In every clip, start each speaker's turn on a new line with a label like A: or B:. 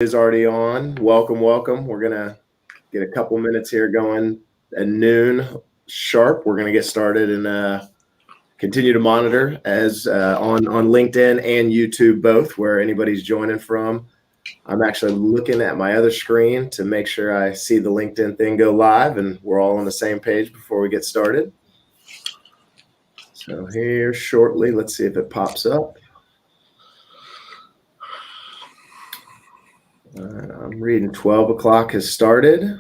A: Is already on. Welcome, welcome. We're gonna get a couple minutes here going at noon sharp. We're gonna get started and continue to monitor as on LinkedIn and YouTube both, where anybody's joining from. I'm actually looking at my other screen to make sure I see the LinkedIn thing go live and we're all on the same page before we get started. So here shortly, let's see if it pops up. I'm reading 12 o'clock has started.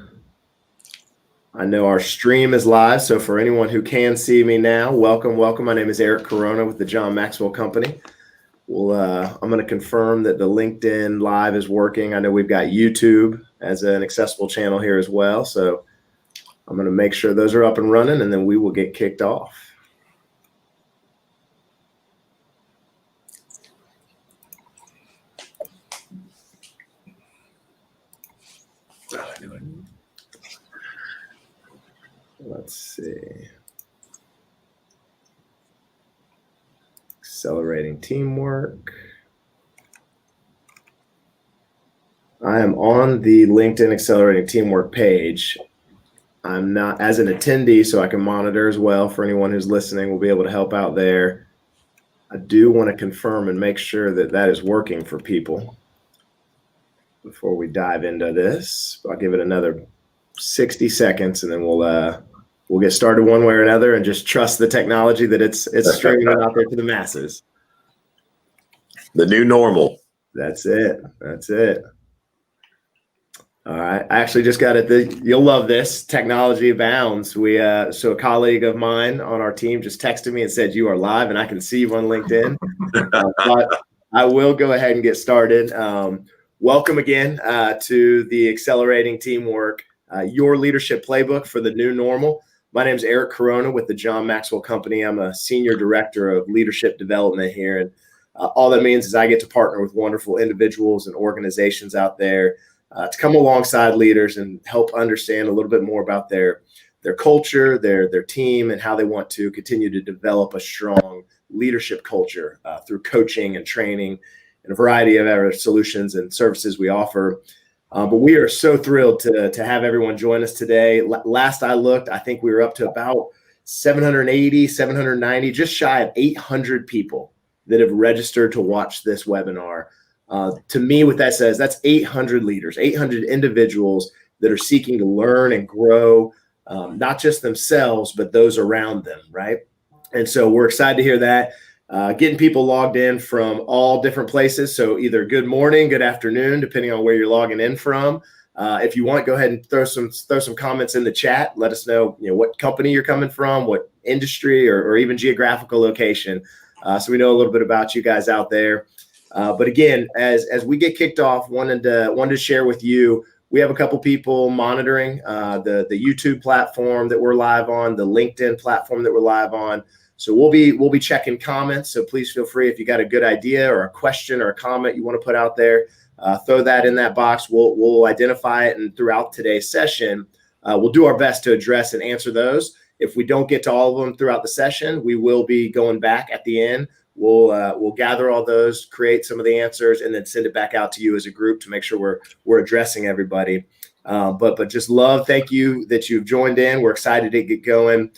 A: I know our stream is live, so for anyone who can see me now, welcome, welcome. My name is Eric Corona with the John Maxwell Company. I'm going to confirm that the LinkedIn Live is working. I know we've got YouTube as an accessible channel here as well, so I'm going to make sure those are up and running, and then we will get kicked off. Let's see. Accelerating teamwork. I am on the LinkedIn Accelerating Teamwork page. I'm not as an attendee, so I can monitor as well. For anyone who's listening, we'll be able to help out there. I do want to confirm and make sure that that is working for people before we dive into this. I'll give it another 60 seconds, and then we'll get started one way or another, and just trust the technology that it's streaming out there to the masses.
B: The new normal.
A: That's it. That's it. All right. I actually just got it. You'll love this. Technology abounds. So a colleague of mine on our team just texted me and said, "You are live," and I can see you on LinkedIn. But I will go ahead and get started. Welcome again to the Accelerating Teamwork, your leadership playbook for the new normal. My name is Eric Corona with the John Maxwell Company. I'm a senior director of leadership development here. And all that means is I get to partner with wonderful individuals and organizations out there to come alongside leaders and help understand a little bit more about their culture, their team, and how they want to continue to develop a strong leadership culture through coaching and training and a variety of other solutions and services we offer. But we are so thrilled to have everyone join us today. Last I looked, I think we were up to about 780, 790, just shy of 800 people that have registered to watch this webinar. To me, what that says, that's 800 leaders, 800 individuals that are seeking to learn and grow, not just themselves, but those around them, right? And so we're excited to hear that. Getting people logged in from all different places. So either good morning, good afternoon, depending on where you're logging in from. If you want, go ahead and throw some comments in the chat. Let us know, what company you're coming from, what industry, or even geographical location. So we know a little bit about you guys out there. But again, as we get kicked off, wanted to share with you, we have a couple people monitoring the YouTube platform that we're live on, the LinkedIn platform that we're live on. So we'll be checking comments. So please feel free, if you got a good idea or a question or a comment you want to put out there, throw that in that box. We'll identify it, and throughout today's session, we'll do our best to address and answer those. If we don't get to all of them throughout the session, we will be going back at the end. We'll gather all those, create some of the answers, and then send it back out to you as a group to make sure we're addressing everybody. But just thank you that you've joined in. We're excited to get going.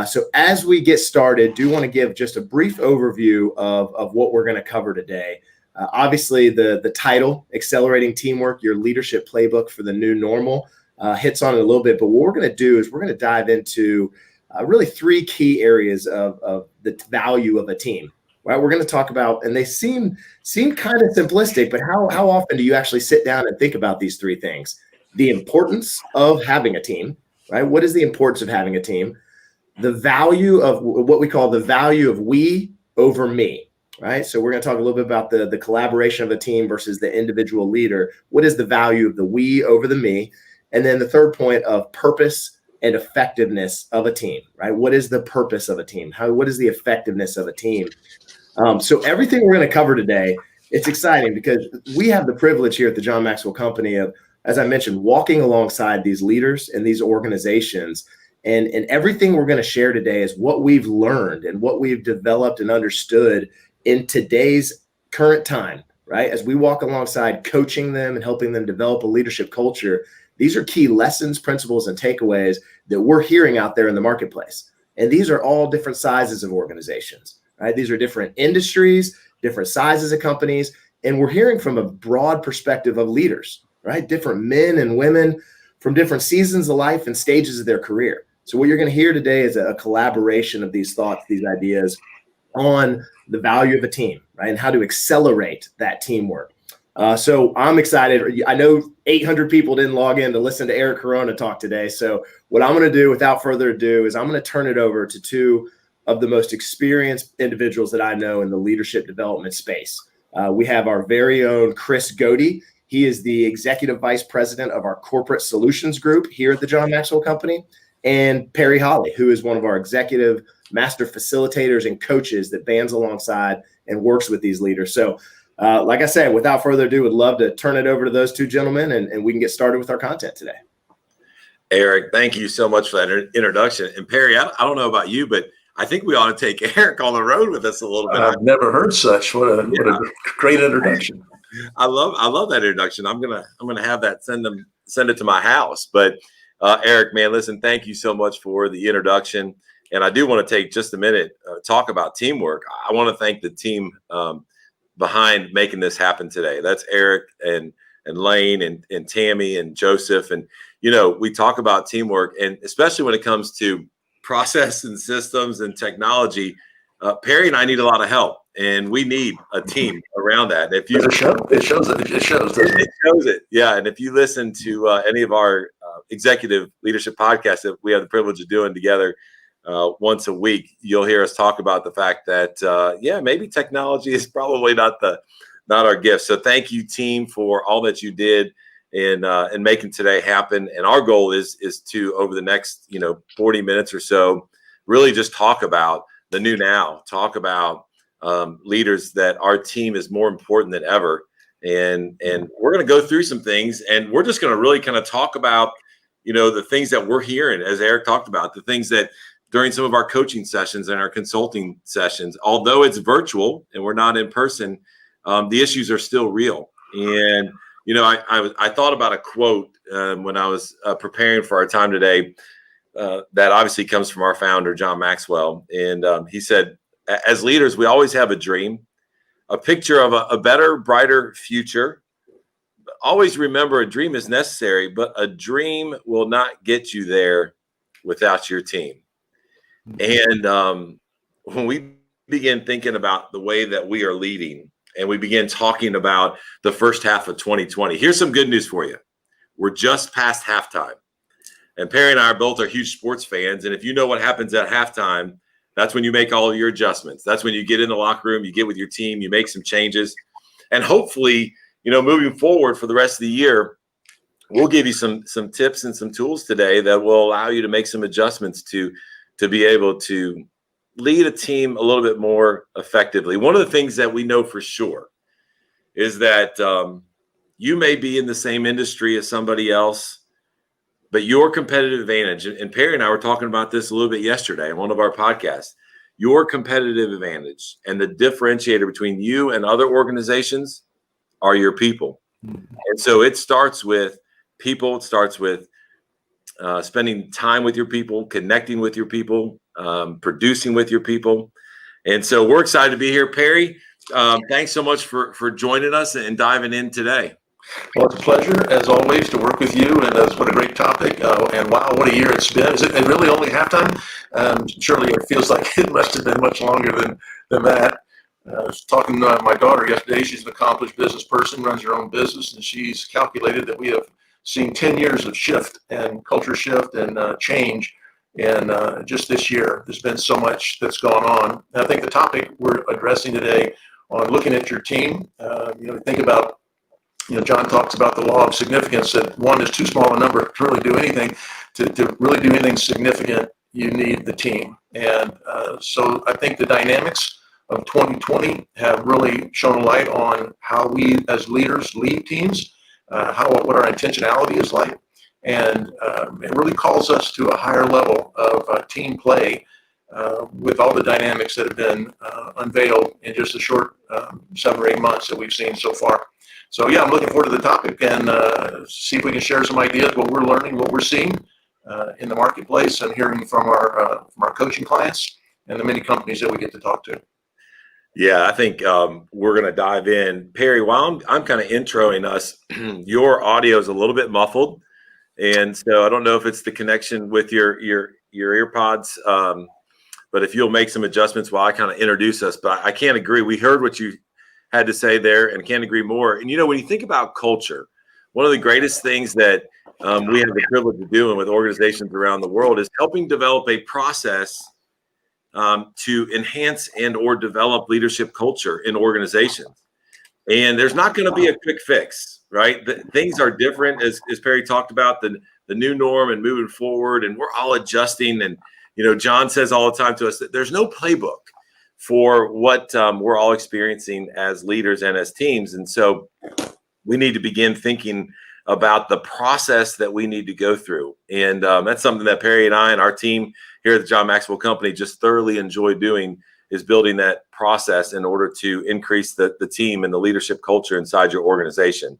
A: So as we get started, do want to give just a brief overview of what we're going to cover today. Obviously, the title, Accelerating Teamwork, Your Leadership Playbook for the New Normal, hits on it a little bit. But what we're going to do is we're going to dive into really three key areas of the value of a team. Right? We're going to talk about, and they seem kind of simplistic, but how often do you actually sit down and think about these three things? The importance of having a team, right? What is the importance of having a team? The value of what we call the value of we over me, right? So we're going to talk a little bit about the collaboration of a team versus the individual leader. What is the value of the we over the me? And then the third point of purpose and effectiveness of a team, right? What is the purpose of a team? What is the effectiveness of a team? So everything we're going to cover today, it's exciting because we have the privilege here at the John Maxwell Company of, as I mentioned, walking alongside these leaders and these organizations. And everything we're going to share today is what we've learned and what we've developed and understood in today's current time, right? As we walk alongside coaching them and helping them develop a leadership culture, these are key lessons, principles, and takeaways that we're hearing out there in the marketplace. And these are all different sizes of organizations, right? These are different industries, different sizes of companies, and we're hearing from a broad perspective of leaders, right? Different men and women from different seasons of life and stages of their career. So what you're going to hear today is a collaboration of these thoughts, these ideas on the value of a team, right? And how to accelerate that teamwork. So I'm excited. I know 800 people didn't log in to listen to Eric Corona talk today. So what I'm going to do without further ado is I'm going to turn it over to two of the most experienced individuals that I know in the leadership development space. We have our very own Chris Goede. He is the executive vice president of our corporate solutions group here at the John Maxwell Company, and Perry Holly, who is one of our executive master facilitators and coaches that bands alongside and works with these leaders. So like I said, without further ado, would love to turn it over to those two gentlemen and we can get started with our content today.
B: Eric, thank you so much for that introduction. And Perry, I don't know about you, but I think we ought to take Eric on the road with us a little bit.
C: I've never heard such. What a great introduction.
B: I love that introduction. I'm gonna have that send it to my house. But Eric, man, listen, thank you so much for the introduction. And I do want to take just a minute talk about teamwork. I want to thank the team behind making this happen today. That's Eric and Lane and Tammy and Joseph. And we talk about teamwork, and especially when it comes to process and systems and technology, Perry and I need a lot of help, and we need a team around that. If you
C: it shows
B: it. Yeah. And if you listen to any of our executive leadership podcasts that we have the privilege of doing together once a week, you'll hear us talk about the fact that maybe technology is probably not our gift. So thank you, team, for all that you did in making today happen. And our goal is to, over the next 40 minutes or so, really just talk about the new now, talk about leaders, that our team is more important than ever. And we're going to go through some things, and we're just going to really kind of talk about, the things that we're hearing, as Eric talked about, the things that during some of our coaching sessions and our consulting sessions, although it's virtual and we're not in person, the issues are still real. And, I thought about a quote when I was preparing for our time today that obviously comes from our founder, John Maxwell. And he said, as leaders, we always have a dream, a picture of a better, brighter future. Always remember, a dream is necessary, but a dream will not get you there without your team. And when we begin thinking about the way that we are leading, and we begin talking about the first half of 2020, here's some good news for you. We're just past halftime. And Perry and I are huge sports fans. And if you know what happens at halftime, that's when you make all of your adjustments. That's when you get in the locker room, you get with your team, you make some changes. And hopefully, moving forward for the rest of the year, we'll give you some tips and some tools today that will allow you to make some adjustments to be able to lead a team a little bit more effectively. One of the things that we know for sure is that you may be in the same industry as somebody else, but your competitive advantage, and Perry and I were talking about this a little bit yesterday on one of our podcasts, your competitive advantage and the differentiator between you and other organizations are your people. And so it starts with people. It starts with spending time with your people, connecting with your people, producing with your people. And so we're excited to be here. Perry, thanks so much for joining us and diving in today.
C: Well, it's a pleasure, as always, to work with you. And what a great topic. And wow, what a year it's been. Is it really only halftime? Surely it feels like it must have been much longer than that. I was talking to my daughter yesterday. She's an accomplished business person, runs her own business, and she's calculated that we have seen 10 years of shift and culture shift and change. And just this year, there's been so much that's gone on. And I think the topic we're addressing today on looking at your team, think about, John talks about the law of significance, that one is too small a number to really do anything. To really do anything significant, you need the team. And so I think the dynamics of 2020 have really shone a light on how we as leaders lead teams, what our intentionality is like. And it really calls us to a higher level of team play with all the dynamics that have been unveiled in just a short 7 or 8 months that we've seen so far. So yeah, I'm looking forward to the topic and see if we can share some ideas, what we're learning, what we're seeing in the marketplace, and hearing from our coaching clients and the many companies that we get to talk to.
B: Yeah, I think we're going to dive in. Perry, while I'm kind of introing us, your audio is a little bit muffled. And so I don't know if it's the connection with your earpods, but if you'll make some adjustments while I kind of introduce us. But I can't agree. We heard what you had to say there and can't agree more. And, when you think about culture, one of the greatest things that we have the privilege of doing with organizations around the world is helping develop a process to enhance and or develop leadership culture in organizations. And there's not going to be a quick fix, right? Things are different, as Perry talked about, the new norm and moving forward, and we're all adjusting. And, John says all the time to us that there's no playbook for what we're all experiencing as leaders and as teams. And so we need to begin thinking about the process that we need to go through. And that's something that Perry and I and our team here at the John Maxwell Company just thoroughly enjoy doing, is building that process in order to increase the team and the leadership culture inside your organization.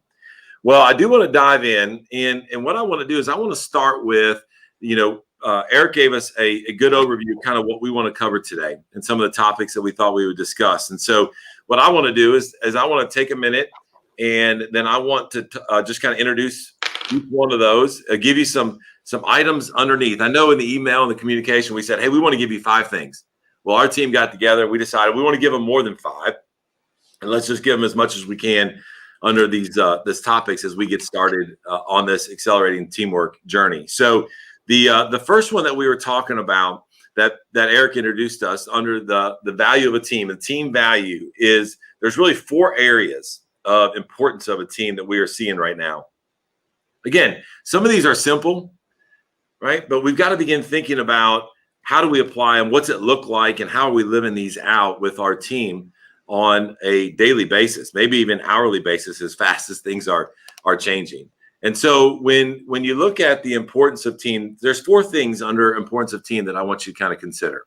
B: Well, I do want to dive in, and what I want to do is I want to start with, Eric gave us a good overview of kind of what we want to cover today and some of the topics that we thought we would discuss. And so what I want to do is I want to take a minute, and then I want to just kind of introduce each one of those, give you some items underneath. I know in the email and the communication, we said, hey, we want to give you 5 things. Well, our team got together. We decided we want to give them more than 5. And let's just give them as much as we can under these topics as we get started on this accelerating teamwork journey. So the first one that we were talking about that Eric introduced us under the value of a team, the team value, is there's really 4 areas of importance of a team that we are seeing right now. Again, some of these are simple, right? But we've got to begin thinking about how do we apply them, what's it look like, and how are we living these out with our team on a daily basis, maybe even hourly basis, as fast as things are changing. And so when you look at the importance of team, there's 4 things under importance of team that I want you to kind of consider.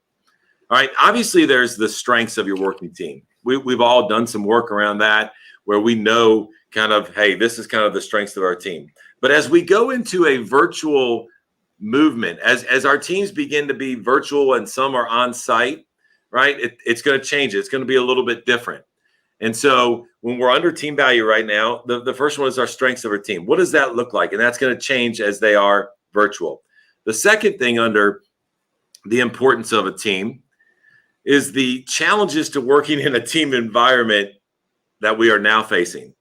B: All right, obviously there's the strengths of your working team. We've all done some work around that where we know kind of, hey, this is kind of the strengths of our team. But as we go into a virtual movement, as our teams begin to be virtual and some are on site, right, it's going to change. It's going to be a little bit different. And so when we're under team value right now, the first one is our strengths of our team. What does that look like? And that's going to change as they are virtual. The second thing under the importance of a team is the challenges to working in a team environment that we are now facing.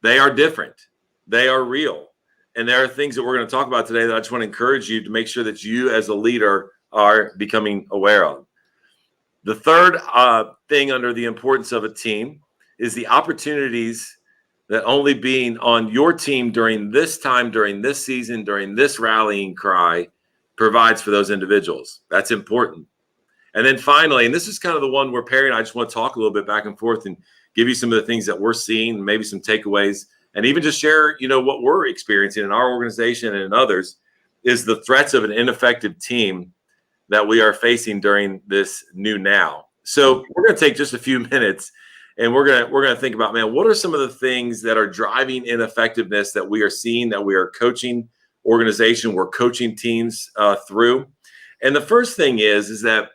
B: They are different. They are real. And there are things that we're going to talk about today that I just want to encourage you to make sure that you as a leader are becoming aware of. The third thing under the importance of a team is the opportunities that only being on your team during this time, during this season, during this rallying cry provides for those individuals. That's important. And then finally, and this is kind of the one where Perry and I just want to talk a little bit back and forth and give you some of the things that we're seeing, maybe some takeaways, and even just share, what we're experiencing in our organization and in others, is the threats of an ineffective team that we are facing during this new now. So we're going to take just a few minutes and we're going to think about, man, what are some of the things that are driving ineffectiveness that we are seeing, that we are coaching we're coaching teams through. And the first thing is that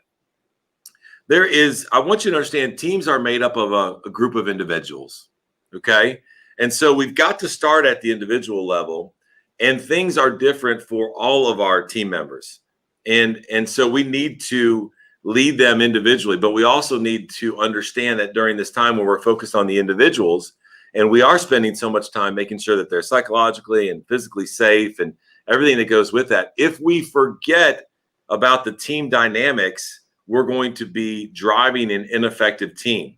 B: I want you to understand, teams are made up of a group of individuals. Okay. And so we've got to start at the individual level, and things are different for all of our team members. And so we need to lead them individually, but we also need to understand that during this time when we're focused on the individuals, and we are spending so much time making sure that they're psychologically and physically safe and everything that goes with that, if we forget about the team dynamics, we're going to be driving an ineffective team.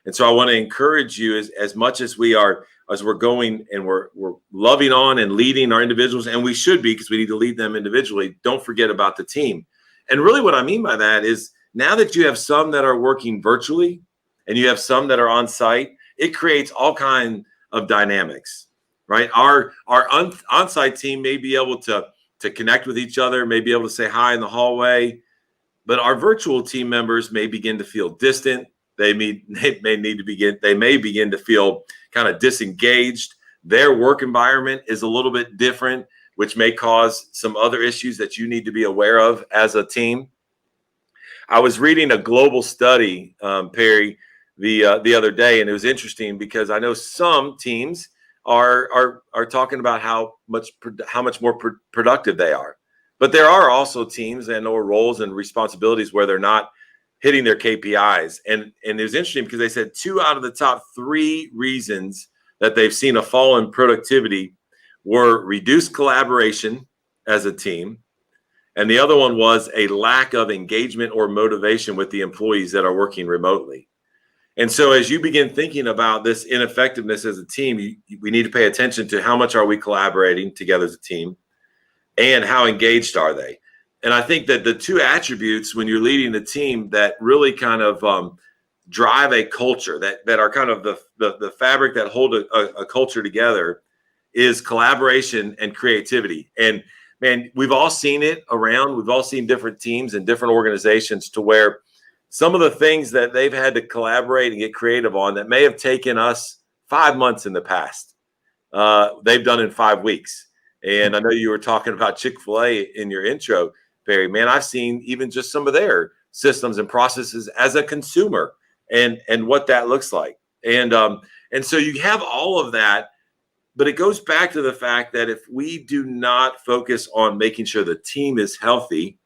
B: And so I want to encourage you, as much as we're going and we're loving on and leading our individuals, and we should be, because we need to lead them individually, don't forget about the team. And really what I mean by that is, now that you have some that are working virtually and you have some that are on site, it creates all kinds of dynamics, right? Our on-site team may be able to connect with each other, may be able to say hi in the hallway, but our virtual team members may begin to feel distant. They may begin to feel kind of disengaged. Their work environment is a little bit different, which may cause some other issues that you need to be aware of as a team. I was reading a global study, Perry, the other day, and it was interesting because I know some teams are talking about how much more productive they are, but there are also teams and or roles and responsibilities where they're not hitting their KPIs. And it was interesting because they said 2 out of the top 3 reasons that they've seen a fall in productivity were reduced collaboration as a team. And the other one was a lack of engagement or motivation with the employees that are working remotely. And so as you begin thinking about this ineffectiveness as a team, we need to pay attention to how much are we collaborating together as a team and how engaged are they? And I think that the 2 attributes when you're leading a team that really kind of drive a culture that are kind of the fabric that hold a culture together is collaboration and creativity. And man, we've all seen it around. We've all seen different teams and different organizations to where some of the things that they've had to collaborate and get creative on that may have taken us 5 months in the past, they've done in 5 weeks. And I know you were talking about Chick-fil-A in your intro, Barry. Man, I've seen even just some of their systems and processes as a consumer and what that looks like. And so you have all of that, but it goes back to the fact that if we do not focus on making sure the team is healthy,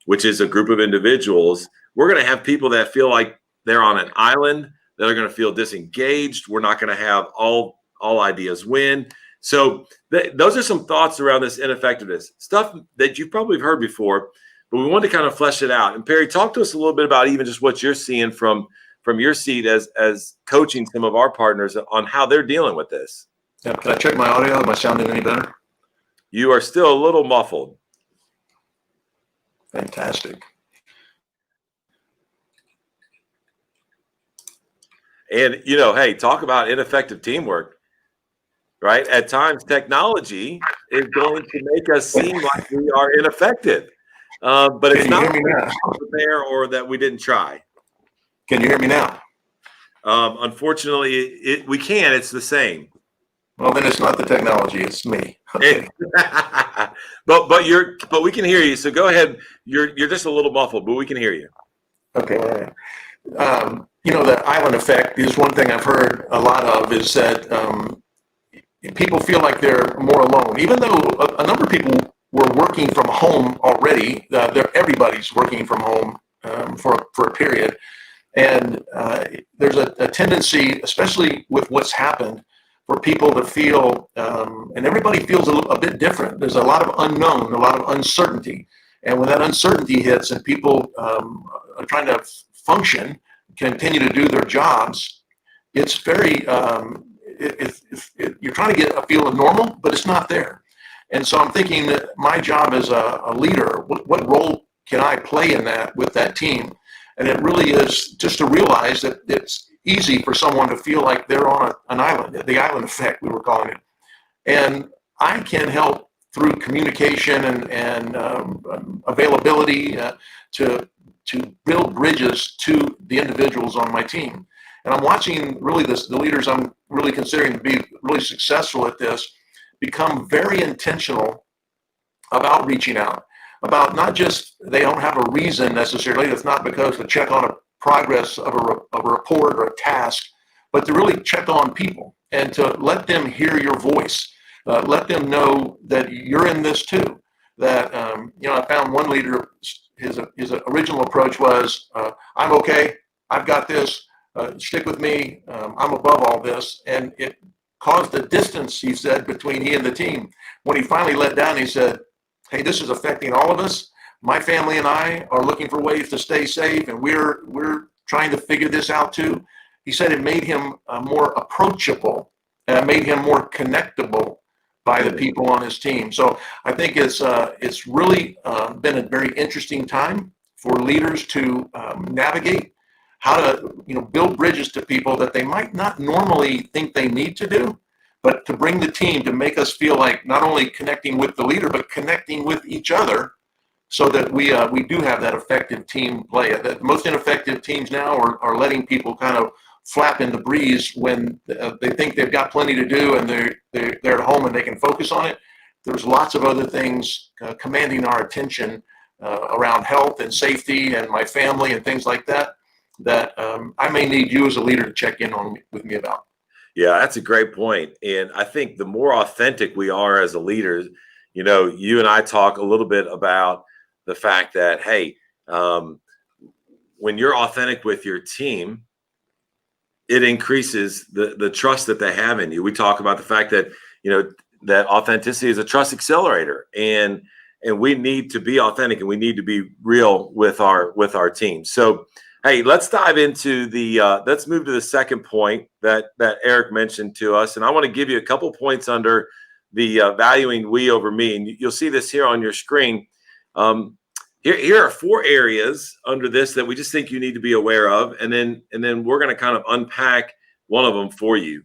B: which is a group of individuals, we're going to have people that feel like they're on an island, that are going to feel disengaged. We're not going to have all ideas win. So those are some thoughts around this ineffectiveness, stuff that you've probably heard before, but we want to kind of flesh it out. And Perry, talk to us a little bit about even just what you're seeing from your seat as coaching some of our partners on how they're dealing with this.
C: Yeah, can I check my audio? Am I sounding any better?
B: You are still a little muffled.
C: Fantastic.
B: And, hey, talk about ineffective teamwork, right? At times, technology is going to make us seem like we are ineffective. But it's not there or that we didn't try.
C: Can you hear me now?
B: Unfortunately, we can. It's the same.
C: Well, then it's not the technology. It's me. Okay.
B: but we can hear you. So go ahead. You're just a little muffled, but we can hear you.
C: Okay. The island effect is one thing I've heard a lot of, is that people feel like they're more alone, even though a number of people were working from home already. Everybody's working from home for a period. And there's a tendency, especially with what's happened, for people to feel, and everybody feels a bit different. There's a lot of unknown, a lot of uncertainty. And when that uncertainty hits and people are trying to function, continue to do their jobs, it's very, you're trying to get a feel of normal, but it's not there. And so I'm thinking that my job as a leader, what role can I play in that with that team? And it really is just to realize that it's easy for someone to feel like they're on an island, the island effect, we were calling it. And I can help through communication and availability to build bridges to the individuals on my team. And I'm watching really the leaders I'm really considering to be really successful at this become very intentional about reaching out, about not just they don't have a reason necessarily. It's not because to check on a progress of a report or a task, but to really check on people and to let them hear your voice. Let them know that you're in this too. That I found one leader, his original approach was, "I'm okay. I've got this. Stick with me. I'm above all this." And it caused a distance, he said, between he and the team. When he finally let down, he said, "Hey, this is affecting all of us. My family and I are looking for ways to stay safe, and we're trying to figure this out too." He said it made him more approachable and made him more connectable by the people on his team. So I think it's really been a very interesting time for leaders to navigate how to build bridges to people that they might not normally think they need to do, but to bring the team to make us feel like not only connecting with the leader, but connecting with each other, so that we do have that effective team play. The most ineffective teams now are letting people kind of flap in the breeze when they think they've got plenty to do and they're at home and they can focus on it. There's lots of other things commanding our attention around health and safety and my family and things like that I may need you as a leader to check in on with me about.
B: Yeah, that's a great point. And I think the more authentic we are as a leader, you and I talk a little bit about the fact that, hey, when you're authentic with your team, it increases the trust that they have in you. We talk about the fact that, that authenticity is a trust accelerator, and we need to be authentic and we need to be real with our team. So, hey, let's dive into let's move to the second point that Eric mentioned to us. And I want to give you a couple points under the valuing we over me. And you'll see this here on your screen. Here are 4 areas under this that we just think you need to be aware of. And then we're going to kind of unpack one of them for you.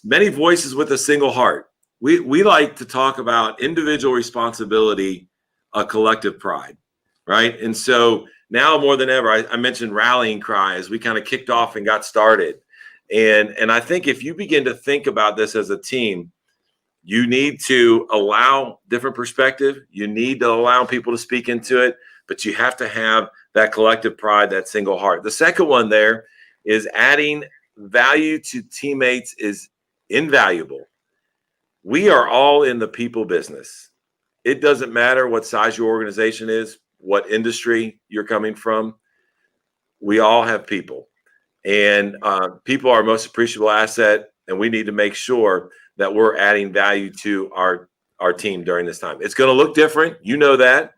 B: Many voices with a single heart. We like to talk about individual responsibility, a collective pride, right? And so now more than ever, I mentioned rallying cry as we kind of kicked off and got started. And I think if you begin to think about this as a team, you need to allow different perspective. You need to allow people to speak into it, but you have to have that collective pride, that single heart. The second one there is adding value to teammates is invaluable. We are all in the people business. It doesn't matter what size your organization is, what industry you're coming from. We all have people, and people are our most appreciable asset, and we need to make sure that we're adding value to our team during this time. It's going to look different, that,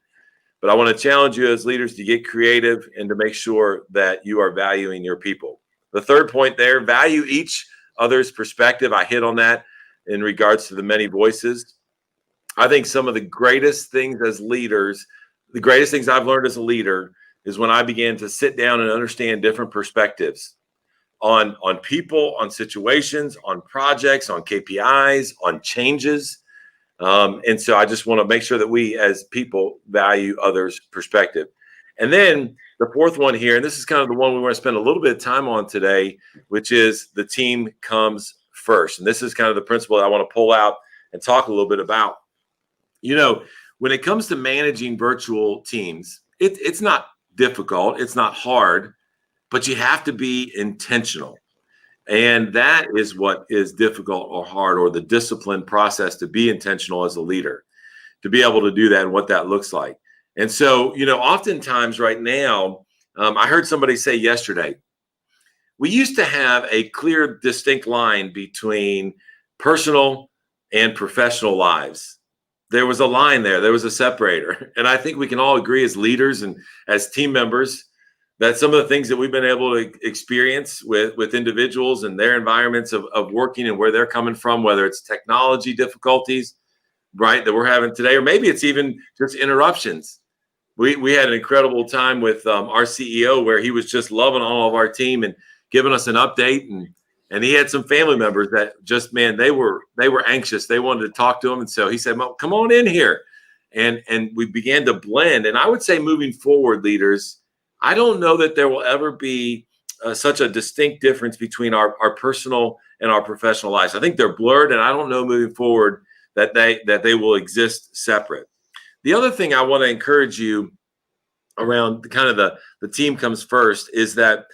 B: but I want to challenge you as leaders to get creative and to make sure that you are valuing your people. The third point there, value each other's perspective. I hit on that in regards to the many voices. I think some of the greatest things as leaders, the greatest things I've learned as a leader is when I began to sit down and understand different perspectives on people, on situations, on projects, on KPIs, on changes. And so I just want to make sure that we as people value others' perspective. And then the fourth one here, and this is kind of the one we want to spend a little bit of time on today, which is the team comes first. And this is kind of the principle that I want to pull out and talk a little bit about. When it comes to managing virtual teams, it's not difficult. It's not hard, but you have to be intentional. And that is what is difficult or hard, or the disciplined process to be intentional as a leader, to be able to do that and what that looks like. And so, oftentimes right now, I heard somebody say yesterday, we used to have a clear, distinct line between personal and professional lives. There was a line there. There was a separator. And I think we can all agree as leaders and as team members that some of the things that we've been able to experience with individuals and their environments of working and where they're coming from, whether it's technology difficulties, right, that we're having today, or maybe it's even just interruptions. We had an incredible time with our CEO where he was just loving all of our team and giving us an update. And he had some family members that just, man, they were anxious. They wanted to talk to him. And so he said, well, come on in here. And we began to blend. And I would say moving forward, leaders, I don't know that there will ever be such a distinct difference between our personal and our professional lives. I think they're blurred, and I don't know moving forward that they will exist separate. The other thing I want to encourage you around kind of the team comes first is that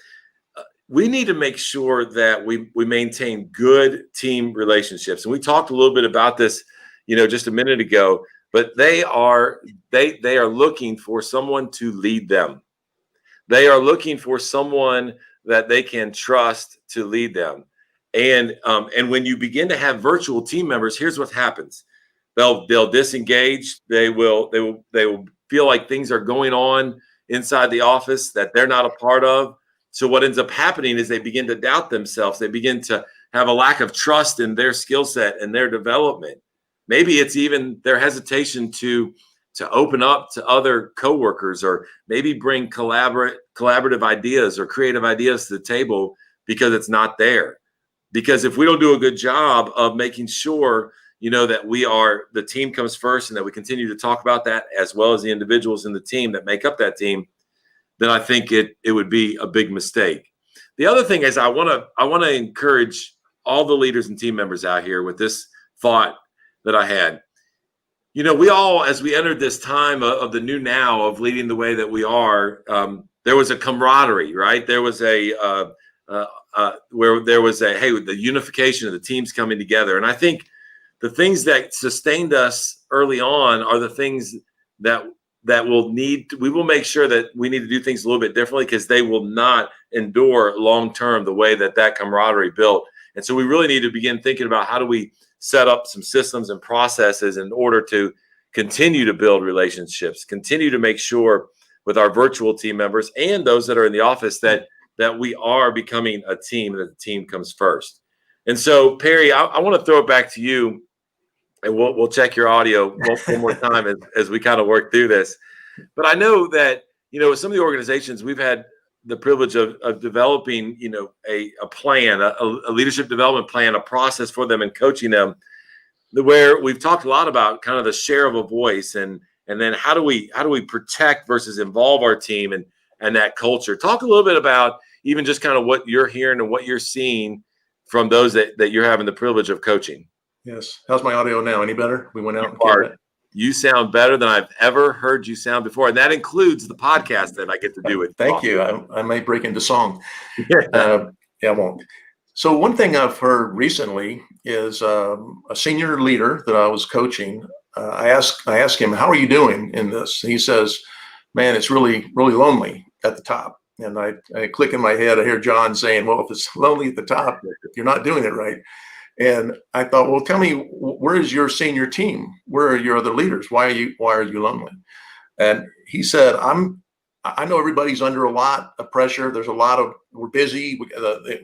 B: we need to make sure that we maintain good team relationships. And we talked a little bit about this, just a minute ago, but they are looking for someone to lead them. They are looking for someone that they can trust to lead them. And when you begin to have virtual team members, here's what happens. They'll disengage. They will feel like things are going on inside the office that they're not a part of. So what ends up happening is they begin to doubt themselves. They begin to have a lack of trust in their skill set and their development. Maybe it's even their hesitation to open up to other coworkers, or maybe bring collaborative ideas or creative ideas to the table because it's not there. Because if we don't do a good job of making sure, that the team comes first, and that we continue to talk about that as well as the individuals in the team that make up that team, then I think it would be a big mistake. The other thing is I want to encourage all the leaders and team members out here with this thought that I had. We all, as we entered this time of the new now of leading the way that we are, there was a camaraderie, right? There was the unification of the teams coming together. And I think the things that sustained us early on are the things that we will make sure that we need to do things a little bit differently, because they will not endure long-term the way that camaraderie built. And so we really need to begin thinking about how do we set up some systems and processes in order to continue to build relationships, continue to make sure with our virtual team members and those that are in the office that we are becoming a team, that the team comes first. And so, Perry, I want to throw it back to you, and we'll check your audio one more time as we kind of work through this. But I know that, with some of the organizations, we've had the privilege of developing, a plan, a leadership development plan, a process for them and coaching them, where we've talked a lot about kind of the share of a voice and then how do we protect versus involve our team and that culture. Talk a little bit about even just kind of what you're hearing and what you're seeing from those that you're having the privilege of coaching.
C: Yes. How's my audio now? Any better? We went out.
B: You sound better than I've ever heard you sound before. And that includes the podcast that I get to do with you.
C: Thank you. I may break into song. Yeah, I won't. So one thing I've heard recently is a senior leader that I was coaching. I asked him, how are you doing in this? He says, man, it's really, really lonely at the top. And I click in my head. I hear John saying, well, if it's lonely at the top, you're not doing it right. And I thought, well, tell me, where is your senior team? Where are your other leaders? Why are you lonely? And he said, I know everybody's under a lot of pressure. There's we're busy.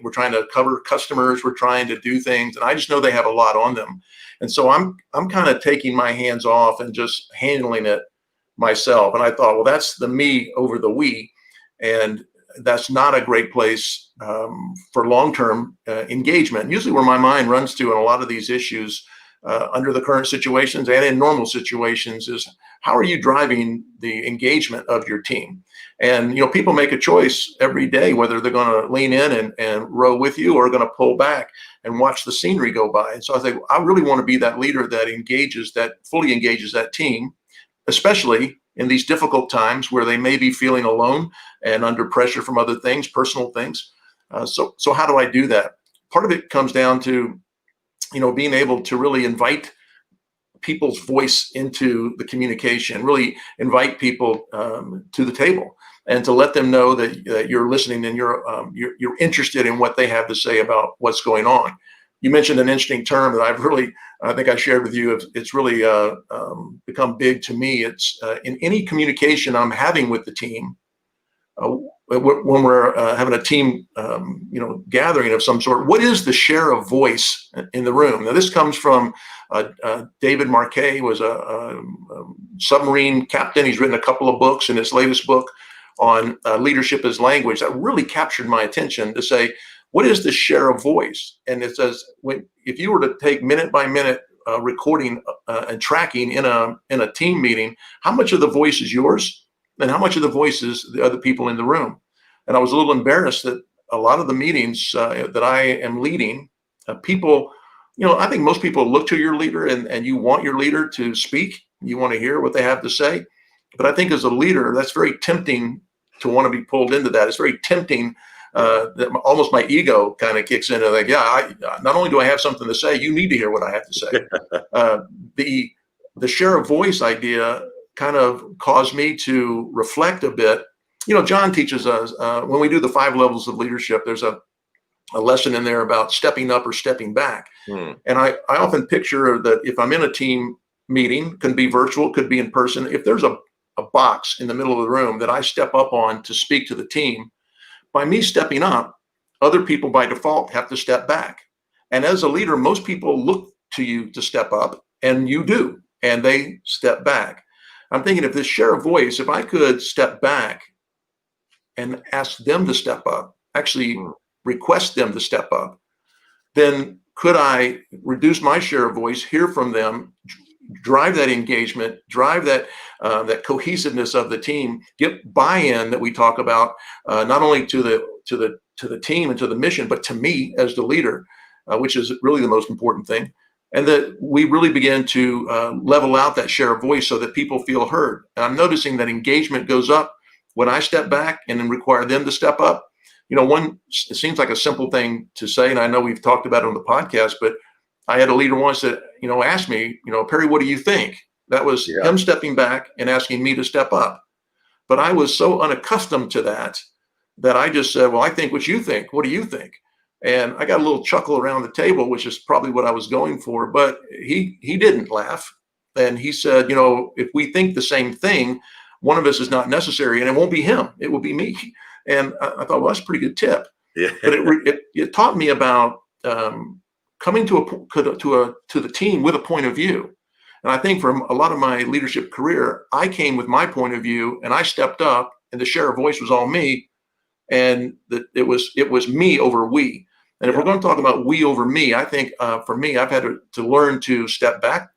C: We're trying to cover customers. We're trying to do things. And I just know they have a lot on them. And so I'm kind of taking my hands off and just handling it myself. And I thought, well, that's the me over the we. And that's not a great place for long-term engagement. Usually where my mind runs to in a lot of these issues under the current situations and in normal situations is, how are you driving the engagement of your team? And, people make a choice every day whether they're going to lean in and row with you or going to pull back and watch the scenery go by. And so I think I really want to be that leader that fully engages that team, especially in these difficult times where they may be feeling alone and under pressure from other things, personal things. So how do I do that? Part of it comes down to, being able to really invite people's voice into the communication, really invite people to the table, and to let them know that you're listening and you're interested in what they have to say about what's going on. You mentioned an interesting term that I think I shared with you. It's really become big to me. It's in any communication I'm having with the team, when we're having a team, gathering of some sort. What is the share of voice in the room? Now, this comes from David Marquet, was a submarine captain. He's written a couple of books, and his latest book on leadership as language that really captured my attention to say, what is the share of voice? And it says, if you were to take minute by minute recording and tracking in a team meeting, how much of the voice is yours and how much of the voice is the other people in the room? And I was a little embarrassed that a lot of the meetings that I am leading, people, I think most people look to your leader and you want your leader to speak. You want to hear what they have to say. But I think as a leader, that's very tempting to want to be pulled into that. It's very tempting. That almost my ego kind of kicks in and like, not only do I have something to say, you need to hear what I have to say. The share of voice idea kind of caused me to reflect a bit. John teaches us when we do the 5 levels of leadership, there's a lesson in there about stepping up or stepping back. And I often picture that if I'm in a team meeting, could be virtual, could be in person, if there's a box in the middle of the room that I step up on to speak to the team, by me stepping up, other people by default have to step back. And as a leader, most people look to you to step up, and you do, and they step back. I'm thinking, if this share of voice, if I could step back and ask them to step up, actually request them to step up, then could I reduce my share of voice, hear from them, drive that engagement, drive that that cohesiveness of the team, get buy-in that we talk about, not only to the team and to the mission, but to me as the leader, which is really the most important thing. And that we really begin to level out that share of voice so that people feel heard. And I'm noticing that engagement goes up when I step back and then require them to step up. It seems like a simple thing to say, and I know we've talked about it on the podcast, but I had a leader once that, asked me, Perry, what do you think? That was him stepping back and asking me to step up. But I was so unaccustomed to that I just said, well, I think what you think. What do you think? And I got a little chuckle around the table, which is probably what I was going for, but he didn't laugh. And he said, if we think the same thing, one of us is not necessary, and it won't be him, it will be me. And I thought, well, that's a pretty good tip.
B: Yeah.
C: But it taught me about coming to the team with a point of view. And I think from a lot of my leadership career, I came with my point of view, and I stepped up, and the share of voice was all me, and it was me over we. And if we're going to talk about we over me, I think for me, I've had to learn to step back,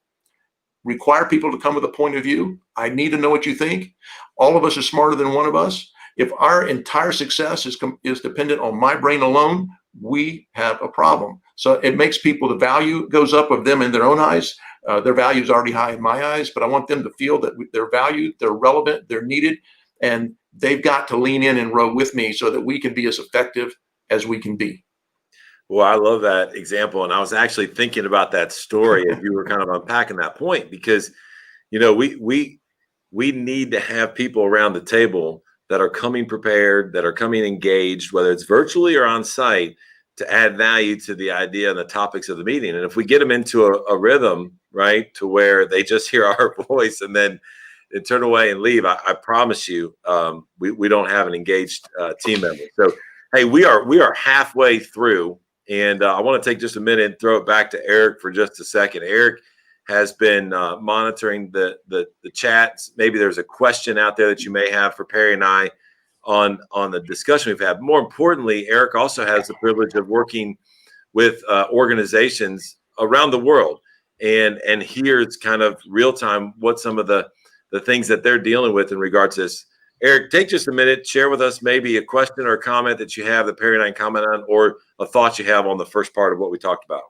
C: require people to come with a point of view. I need to know what you think. All of us are smarter than one of us. If our entire success is dependent on my brain alone, we have a problem. So it makes people, the value goes up of them in their own eyes. Their value is already high in my eyes, but I want them to feel that they're valued, they're relevant, they're needed, and they've got to lean in and row with me so that we can be as effective as we can be.
B: Well, I love that example. And I was actually thinking about that story as you were kind of unpacking that point, because, we need to have people around the table that are coming prepared, that are coming engaged, whether it's virtually or on site, to add value to the idea and the topics of the meeting. And if we get them into a rhythm, right, to where they just hear our voice and then turn away and leave, I promise you, we don't have an engaged team member. So, hey, we are halfway through. And I want to take just a minute and throw it back to Eric for just a second. Eric has been monitoring the chats. Maybe there's a question out there that you may have for Perry and I on the discussion we've had. More importantly, Eric also has the privilege of working with organizations around the world and hears kind of real time what some of the things that they're dealing with in regards to this. Eric, take just a minute, share with us maybe a question or a comment that you have that Perry and I can comment on, or a thought you have on the first part of what we talked about.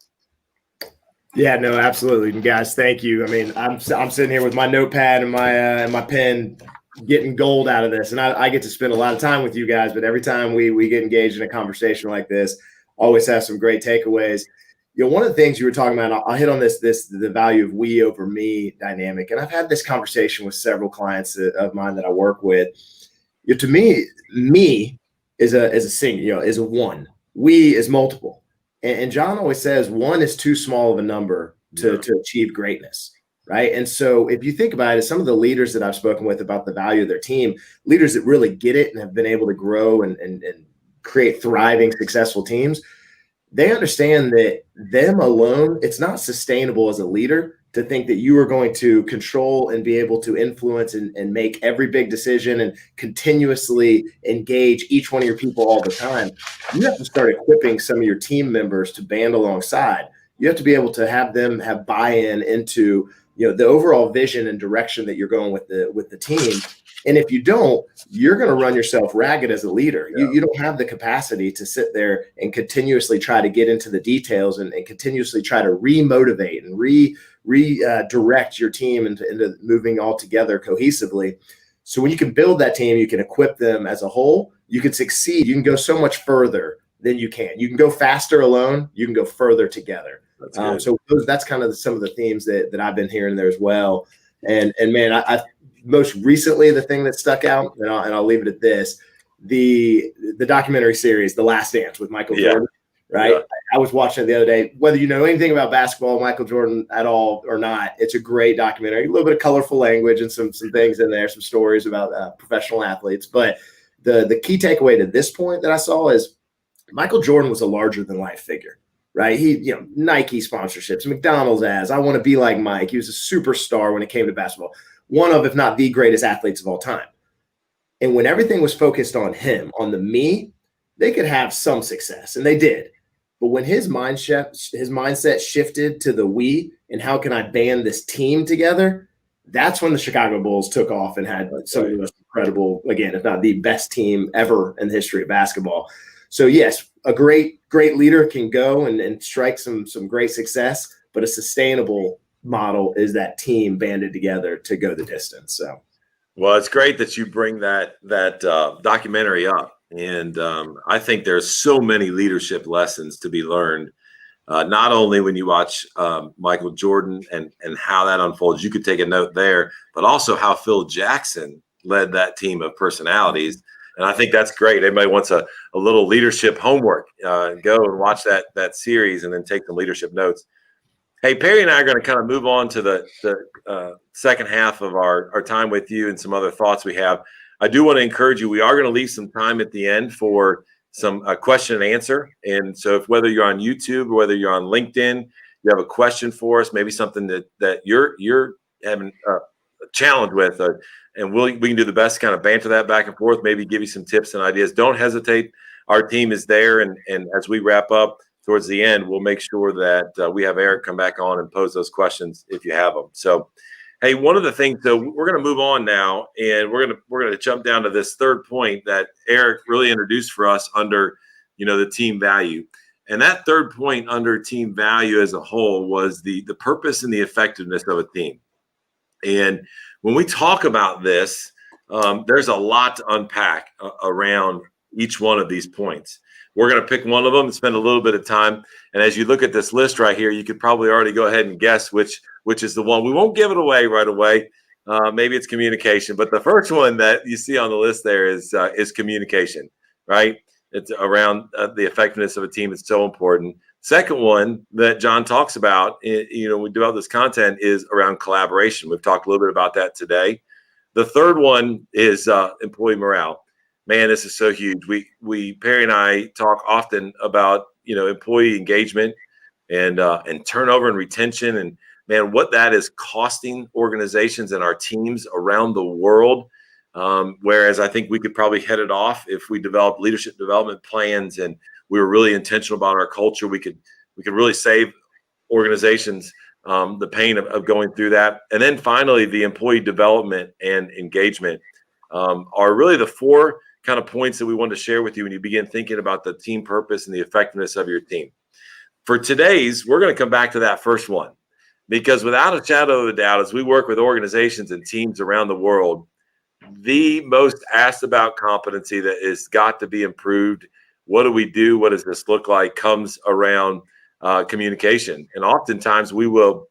A: Yeah, no, absolutely. And guys, thank you. I mean, I'm sitting here with my notepad and my pen, getting gold out of this. And I get to spend a lot of time with you guys, but every time we get engaged in a conversation like this, always have some great takeaways. One of the things you were talking about, I'll hit on the value of we over me dynamic. And I've had this conversation with several clients of mine that I work with. To me is a single, is a one. We is multiple. And John always says one is too small of a number to achieve greatness, right? And so if you think about it, some of the leaders that I've spoken with about the value of their team, leaders that really get it and have been able to grow and create thriving, successful teams, they understand that them alone, it's not sustainable as a leader to think that you are going to control and be able to influence and make every big decision and continuously engage each one of your people all the time. You have to start equipping some of your team members to band alongside. You have to be able to have them have buy-in into the overall vision and direction that you're going with the team. And if you don't, you're going to run yourself ragged as a leader. Yeah. You don't have the capacity to sit there and continuously try to get into the details and continuously try to remotivate and redirect your team into moving all together cohesively. So when you can build that team, you can equip them as a whole, you can succeed. You can go so much further than you can. You can go faster alone. You can go further together. So that's kind of some of the themes that I've been hearing there as well. And man, I most recently, the thing that stuck out, and I'll leave it at this, the documentary series, The Last Dance with Michael Jordan, right? Yeah. I was watching it the other day. Whether you know anything about basketball, Michael Jordan at all or not, it's a great documentary. A little bit of colorful language and some things in there, some stories about professional athletes. But the key takeaway to this point that I saw is Michael Jordan was a larger than life figure, right? He, Nike sponsorships, McDonald's ads. I want to be like Mike. He was a superstar when it came to basketball. One of, if not the greatest athletes of all time. And when everything was focused on him, on the me, they could have some success, and they did. But when his mindset shifted to the we and how can I band this team together, that's when the Chicago Bulls took off and had some of the most incredible, again, if not the best team ever in the history of basketball. So yes, a great leader can go and strike some great success, but a sustainable model is that team banded together to go the distance. So,
B: well, it's great that you bring that documentary up, and I think there's so many leadership lessons to be learned. Not only when you watch Michael Jordan and how that unfolds, you could take a note there, but also how Phil Jackson led that team of personalities. And I think that's great. Anybody wants a little leadership homework, go and watch that series and then take some leadership notes. Hey, Perry and I are going to kind of move on to the second half of our time with you and some other thoughts we have. I do want to encourage you. We are going to leave some time at the end for some question and answer. And so if whether you're on YouTube or whether you're on LinkedIn, you have a question for us, maybe something that you're having a challenge with, and we can do the best to kind of banter that back and forth, maybe give you some tips and ideas. Don't hesitate. Our team is there. And as we wrap up towards the end, we'll make sure that we have Eric come back on and pose those questions if you have them. So, hey, one of the things, so we're going to move on now, and we're going to jump down to this third point that Eric really introduced for us under, the team value. And that third point under team value as a whole was the purpose and the effectiveness of a team. And when we talk about this, there's a lot to unpack around each one of these points. We're going to pick one of them and spend a little bit of time. And as you look at this list right here, you could probably already go ahead and guess which is the one. We won't give it away right away. Maybe it's communication. But the first one that you see on the list there is communication, right? It's around the effectiveness of a team. It's so important. Second one that John talks about, when we develop this content, is around collaboration. We've talked a little bit about that today. The third one is employee morale. Man, this is so huge. We Perry and I talk often about employee engagement and turnover and retention, and man, what that is costing organizations and our teams around the world. Whereas I think we could probably head it off if we developed leadership development plans and we were really intentional about our culture. We could really save organizations the pain of going through that. And then finally, the employee development and engagement are really the four kind of points that we want to share with you when you begin thinking about the team purpose and the effectiveness of your team. For today's, we're going to come back to that first one, because without a shadow of a doubt, as we work with organizations and teams around the world, the most asked about competency that has got to be improved, what do we do? What does this look like? Comes around communication. And oftentimes we will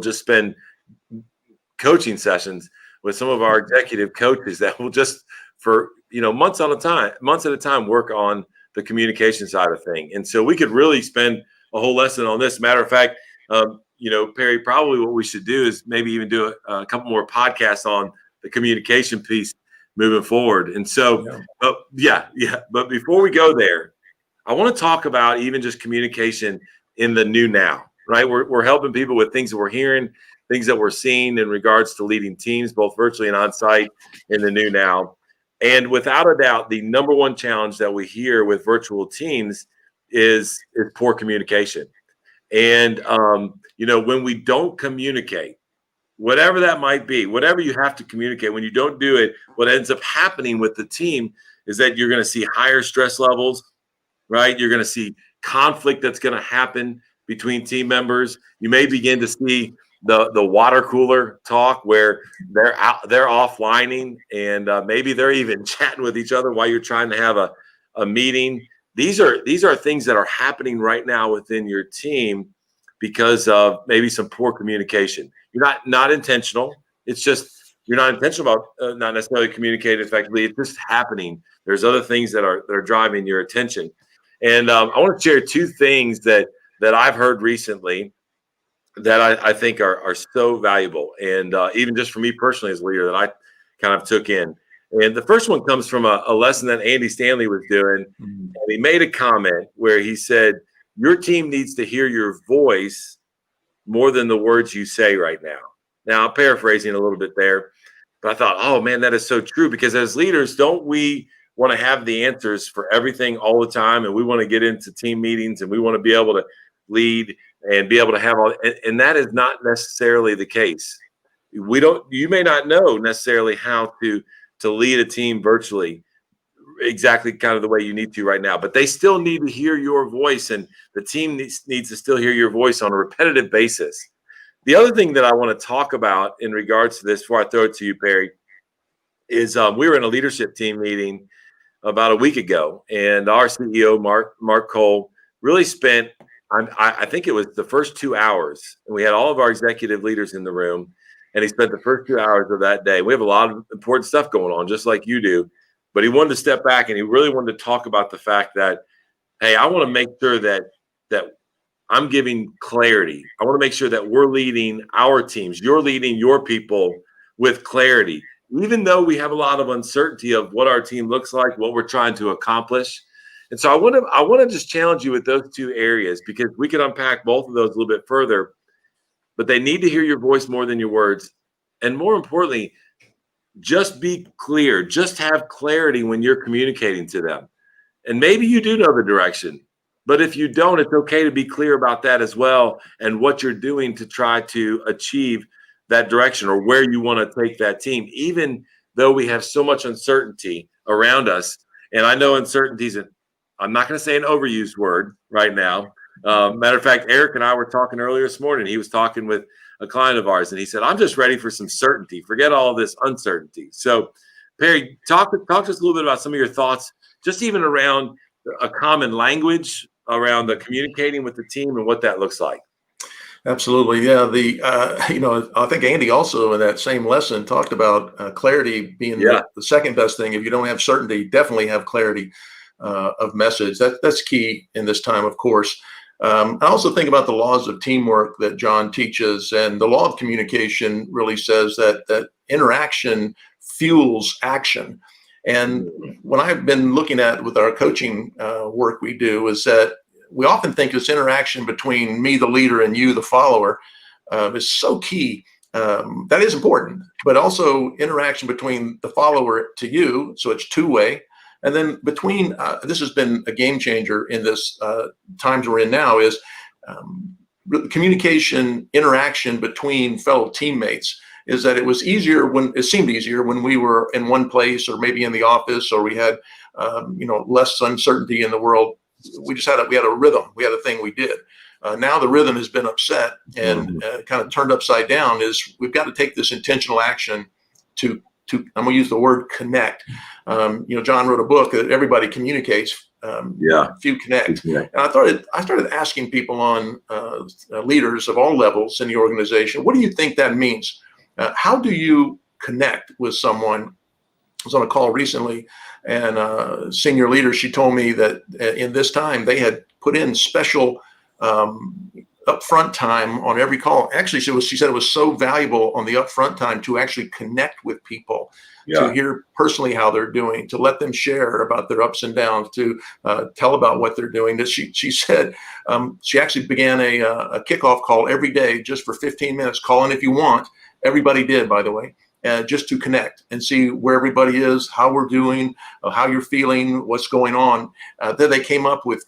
B: just spend coaching sessions with some of our executive coaches that will just for months at a time work on the communication side of thing. And so we could really spend a whole lesson on this. Matter of fact, Perry, probably what we should do is maybe even do a couple more podcasts on the communication piece moving forward. And so, but before we go there, I want to talk about even just communication in the new now, right? We're helping people with things that we're hearing, things that we're seeing in regards to leading teams, both virtually and on site in the new now. And without a doubt, the number one challenge that we hear with virtual teams is poor communication. And, when we don't communicate, whatever that might be, whatever you have to communicate, when you don't do it, what ends up happening with the team is that you're going to see higher stress levels, right? You're going to see conflict that's going to happen between team members. You may begin to see the water cooler talk where they're offlining and maybe they're even chatting with each other while you're trying to have a meeting. These are things that are happening right now within your team because of maybe some poor communication. You're not intentional. It's just you're not intentional about not necessarily communicating effectively. It's just happening. There's other things that are driving your attention. And I want to share two things that I've heard recently that I think are so valuable, and even just for me personally as a leader that I kind of took in. And the first one comes from a lesson that Andy Stanley was doing, and he made a comment where he said, "Your team needs to hear your voice more than the words you say right now." Now, I'm paraphrasing a little bit there, but I thought, oh man, that is so true, because as leaders, don't we want to have the answers for everything all the time, and we want to get into team meetings, and we want to be able to lead and be able to have all, and that is not necessarily the case. You may not know necessarily how to lead a team virtually exactly kind of the way you need to right now, but they still need to hear your voice, and the team needs to still hear your voice on a repetitive basis. The other thing that I want to talk about in regards to this before I throw it to you, Perry, is we were in a leadership team meeting about a week ago, and our CEO, Mark Cole, really spent, I think it was the first 2 hours, and we had all of our executive leaders in the room, and he spent the first 2 hours of that day. We have a lot of important stuff going on, just like you do, but he wanted to step back, and he really wanted to talk about the fact that, hey, I want to make sure that I'm giving clarity. I want to make sure that we're leading our teams. You're leading your people with clarity, even though we have a lot of uncertainty of what our team looks like, what we're trying to accomplish. And so I want to just challenge you with those two areas, because we can unpack both of those a little bit further, but they need to hear your voice more than your words. And more importantly, just be clear. Just have clarity when you're communicating to them. And maybe you do know the direction, but if you don't, it's okay to be clear about that as well, and what you're doing to try to achieve that direction or where you want to take that team, even though we have so much uncertainty around us. And I know uncertainties, I'm not going to say an overused word right now. Matter of fact, Eric and I were talking earlier this morning. He was talking with a client of ours, and he said, I'm just ready for some certainty. Forget all this uncertainty. So, Perry, talk to us a little bit about some of your thoughts, just even around a common language, around the communicating with the team and what that looks like.
C: Absolutely. Yeah. I think Andy also in that same lesson talked about clarity being the second best thing. If you don't have certainty, definitely have clarity of message. That's key in this time, of course. I also think about the laws of teamwork that John teaches, and the law of communication really says that interaction fuels action. And what I've been looking at with our coaching work we do is that we often think this interaction between me, the leader, and you, the follower, is so key. That is important, but also interaction between the follower to you, so it's two-way. And then between, this has been a game changer in this times we're in now, is communication, interaction between fellow teammates. Is that it seemed easier when we were in one place, or maybe in the office, or we had less uncertainty in the world. We had a rhythm. We had a thing we did. Now the rhythm has been upset and kind of turned upside down. Is we've got to take this intentional action to I'm going to use the word connect. John wrote a book that everybody communicates. Few connect. And I started asking people on leaders of all levels in the organization, what do you think that means? How do you connect with someone? I was on a call recently, and senior leader, she told me that in this time they had put in special upfront time on every call. Actually, she said it was so valuable on the upfront time to actually connect with people, to hear personally how they're doing, to let them share about their ups and downs, to tell about what they're doing. That she said she actually began a kickoff call every day just for 15 minutes. Call in if you want. Everybody did, by the way. Just to connect and see where everybody is, how we're doing, how you're feeling, what's going on. Then they came up with,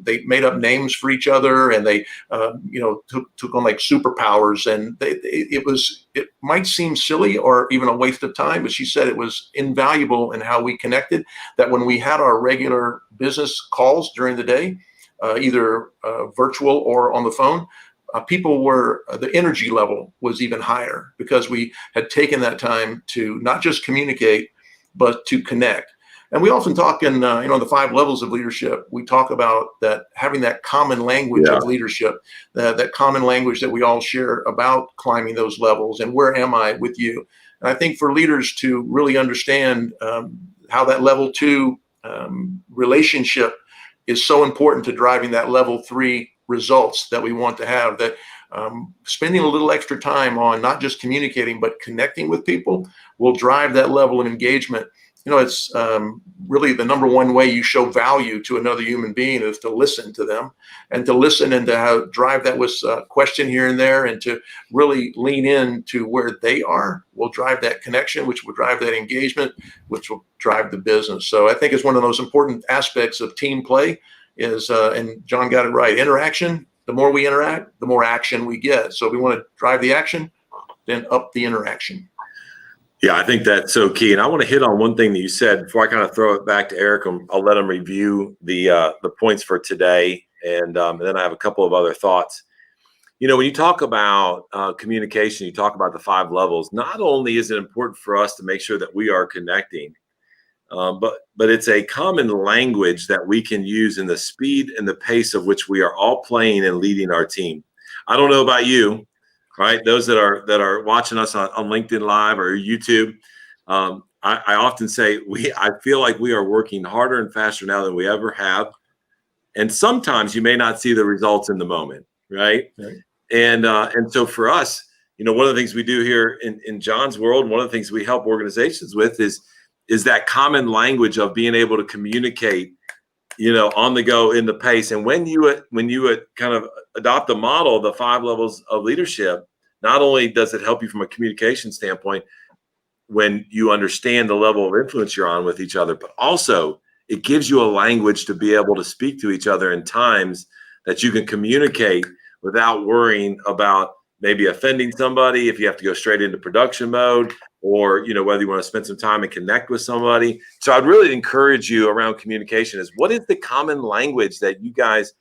C: they made up names for each other, and they, took on like superpowers. And it might seem silly or even a waste of time, but she said it was invaluable in how we connected, that when we had our regular business calls during the day, either virtual or on the phone, the energy level was even higher, because we had taken that time to not just communicate, but to connect. And we often talk in, the 5 levels of leadership, we talk about that having that common language of leadership, that common language that we all share about climbing those levels, and where am I with you? And I think for leaders to really understand how that level 2 relationship is so important to driving that level 3 results that we want to have, that spending a little extra time on not just communicating, but connecting with people will drive that level of engagement it's really the number one way you show value to another human being is to listen to them, and to listen and to drive that with a question here and there, and to really lean in to where they are will drive that connection, which will drive that engagement, which will drive the business. So I think it's one of those important aspects of team play is, and John got it right, interaction. The more we interact, the more action we get. So if we want to drive the action, then up the interaction.
B: Yeah, I think that's so key. And I want to hit on one thing that you said before I kind of throw it back to Eric. I'll let him review the points for today. And then I have a couple of other thoughts. When you talk about communication, you talk about the 5 levels. Not only is it important for us to make sure that we are connecting, but it's a common language that we can use in the speed and the pace of which we are all playing and leading our team. I don't know about you. Right, those that are watching us on LinkedIn Live or YouTube, I often say I feel like we are working harder and faster now than we ever have, and sometimes you may not see the results in the moment, right? And so for us, one of the things we do here in John's world, one of the things we help organizations with is that common language of being able to communicate, on the go, in the pace. And when you kind of adopt the model, the 5 levels of leadership, not only does it help you from a communication standpoint when you understand the level of influence you're on with each other, but also it gives you a language to be able to speak to each other in times that you can communicate without worrying about maybe offending somebody if you have to go straight into production mode, or whether you want to spend some time and connect with somebody. So I'd really encourage you around communication is, what is the common language that you guys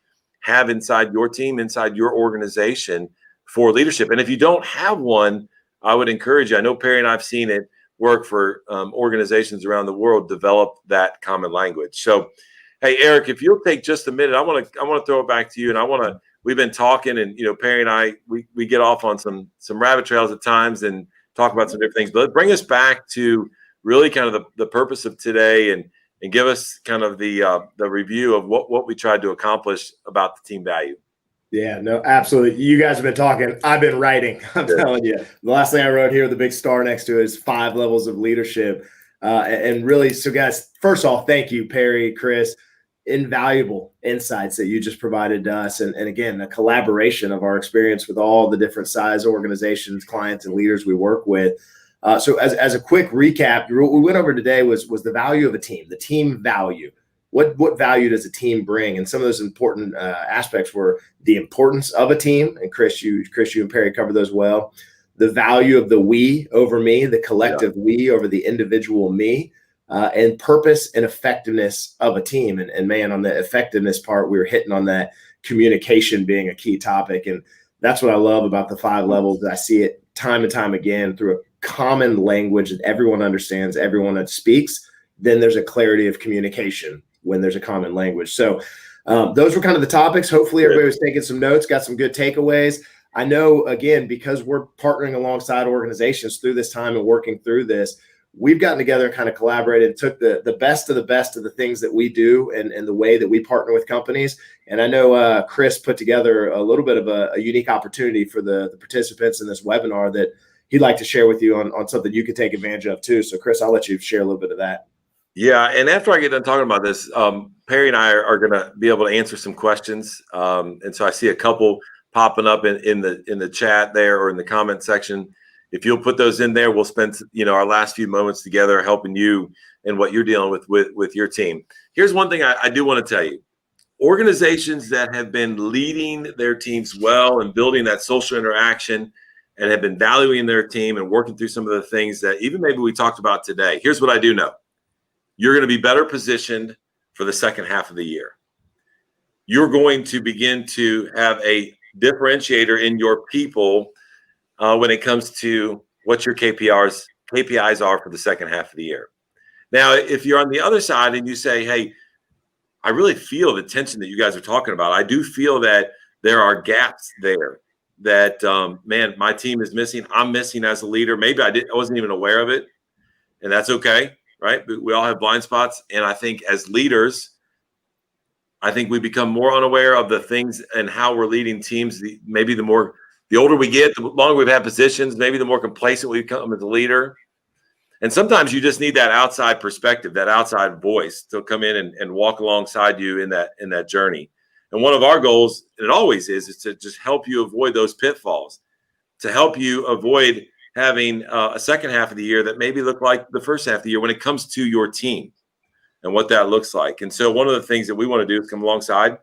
B: have inside your team, inside your organization for leadership? And if you don't have one, I would encourage you. I know Perry and I've seen it work for organizations around the world, develop that common language. So, hey, Eric, if you'll take just a minute, I want to throw it back to you. And we've been talking, and Perry and I, we get off on some rabbit trails at times and talk about some different things, but bring us back to really kind of the purpose of today, and give us kind of the review of what we tried to accomplish about the team value.
A: Yeah, no, absolutely. You guys have been talking. I've been writing. I'm telling you. The last thing I wrote here, the big star next to it, is 5 levels of leadership. And really, so guys, first off, thank you, Perry, Chris. Invaluable insights that you just provided to us. And again, a collaboration of our experience with all the different size organizations, clients, and leaders we work with. So as a quick recap, what we went over today was the value of a team, the team value. What value does a team bring? And some of those important aspects were the importance of a team. And Chris, you and Perry covered those well. The value of the we over me, the collective we over the individual me. And purpose and effectiveness of a team. And man, on the effectiveness part, we were hitting on that communication being a key topic. And that's what I love about the 5 levels. I see it time and time again through a common language that everyone understands, everyone that speaks. Then there's a clarity of communication when there's a common language. So those were kind of the topics. Hopefully everybody was taking some notes, got some good takeaways. I know, again, because we're partnering alongside organizations through this time and working through this, we've gotten together and kind of collaborated, took the best of the things that we do and the way that we partner with companies. And I know Chris put together a little bit of a unique opportunity for the participants in this webinar that he'd like to share with you on something you can take advantage of too. So Chris, I'll let you share a little bit of that.
B: Yeah. And after I get done talking about this, Perry and I are going to be able to answer some questions. And so I see a couple popping up in the chat there or in the comment section. If you'll put those in there, we'll spend our last few moments together helping you and what you're dealing with your team. Here's one thing I do want to tell you. Organizations that have been leading their teams well and building that social interaction and have been valuing their team and working through some of the things that even maybe we talked about today. Here's what I do know. You're going to be better positioned for the second half of the year. You're going to begin to have a differentiator in your people when it comes to what your KPIs are for the second half of the year. Now, if you're on the other side and you say, hey, I really feel the tension that you guys are talking about. I do feel that there are gaps there that, man, my team is missing. I'm missing as a leader. Maybe I wasn't even aware of it, and that's okay, right? But we all have blind spots. And I think as leaders, I think we become more unaware of the things and how we're leading teams. The older we get, the longer we've had positions, maybe the more complacent we become as a leader. And sometimes you just need that outside perspective, that outside voice to come in and walk alongside you in that journey. And one of our goals, and it always is to just help you avoid those pitfalls, to help you avoid having a second half of the year that maybe look like the first half of the year when it comes to your team and what that looks like. And so one of the things that we want to do is come alongside,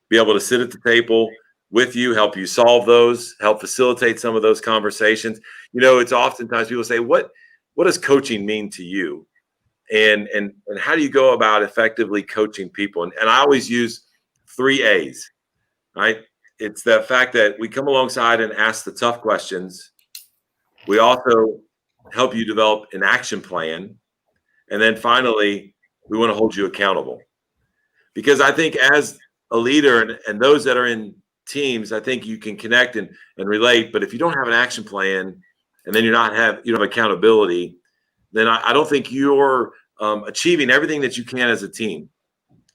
B: be able to sit at the table with you, help you solve those, help facilitate some of those conversations. It's oftentimes people say, what does coaching mean to you? And how do you go about effectively coaching people? And I always use 3 A's, right? It's the fact that we come alongside and ask the tough questions. We also help you develop an action plan. And then finally, we want to hold you accountable. Because I think as a leader and those that are in teams, I think you can connect and relate. But if you don't have an action plan and then you don't have accountability, then I don't think you're achieving everything that you can as a team.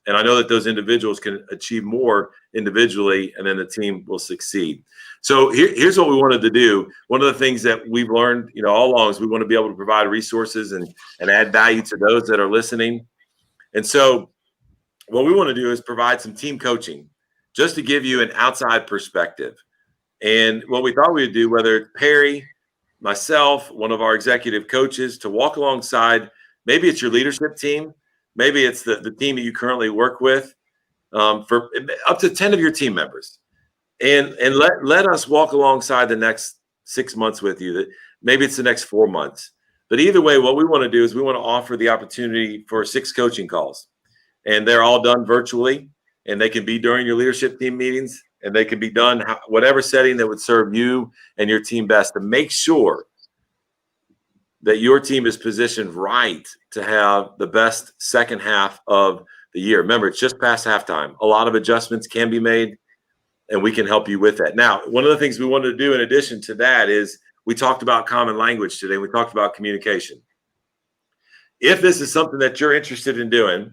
B: And I know that those individuals can achieve more individually, and then the team will succeed. So here's what we wanted to do. One of the things that we've learned, all along is we want to be able to provide resources and add value to those that are listening. And so what we want to do is provide some team coaching just to give you an outside perspective. And what we thought we would do, whether it's Perry, myself, one of our executive coaches, to walk alongside, maybe it's your leadership team, maybe it's the team that you currently work with, for up to 10 of your team members. And let us walk alongside the next 6 months with you. That maybe it's the next 4 months. But either way, what we want to do is we want to offer the opportunity for 6 coaching calls. And they're all done virtually. And they can be during your leadership team meetings. And they can be done whatever setting that would serve you and your team best, to make sure that your team is positioned right to have the best second half of the year. Remember, it's just past halftime. A lot of adjustments can be made, and we can help you with that. Now, one of the things we wanted to do in addition to that is we talked about common language today. We talked about communication. If this is something that you're interested in doing,